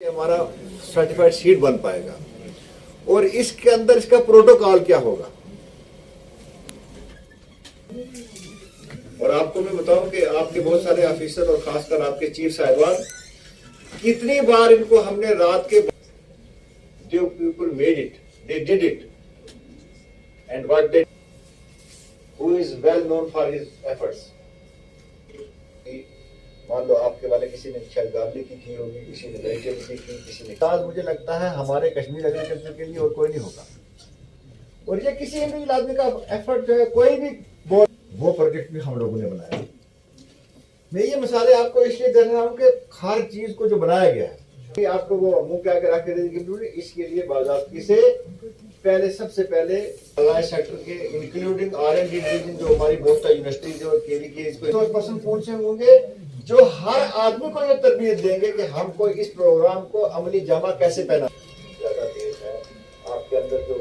हमारा certified seed बन पाएगा और इसके अंदर इसका प्रोटोकॉल क्या होगा। और आपको मैं बताऊं कि आपके बहुत सारे ऑफिसर और खासकर आपके चीफ साहिबान, कितनी बार इनको हमने रात के people made it, they did it and what they who is well known for his efforts. मान लो आपके वाले किसी ने शायद गार्लिक की होगी, किसी ने वेजिटेबल की, किसी ने आज मुझे लगता है हमारे कश्मीर एग्रीकल्चर के लिए और कोई नहीं होगा। और ये किसी इंडिविजुअल आदमी का एफर्ट जो है, कोई भी वो प्रोजेक्ट भी हम लोगों ने बनाया। मैं ये मिसालें आपको इसलिए दे रहा हूँ कि हर चीज को जो बनाया गया है आपको वो मुंह के आगे रख के देगी, इसके लिए बाज़ाब्ती से पहले सबसे पहले सेक्टर के इंक्लूडिंग R&D डिवीजन जो हमारी बोस्टा यूनिवर्सिटी जो केवी के इसको 100% फंड से होंगे जो हर आदमी को ये तरबियत देंगे कि हमको इस प्रोग्राम को अमली जामा कैसे पहना। ज्यादा देर है आपके अंदर जो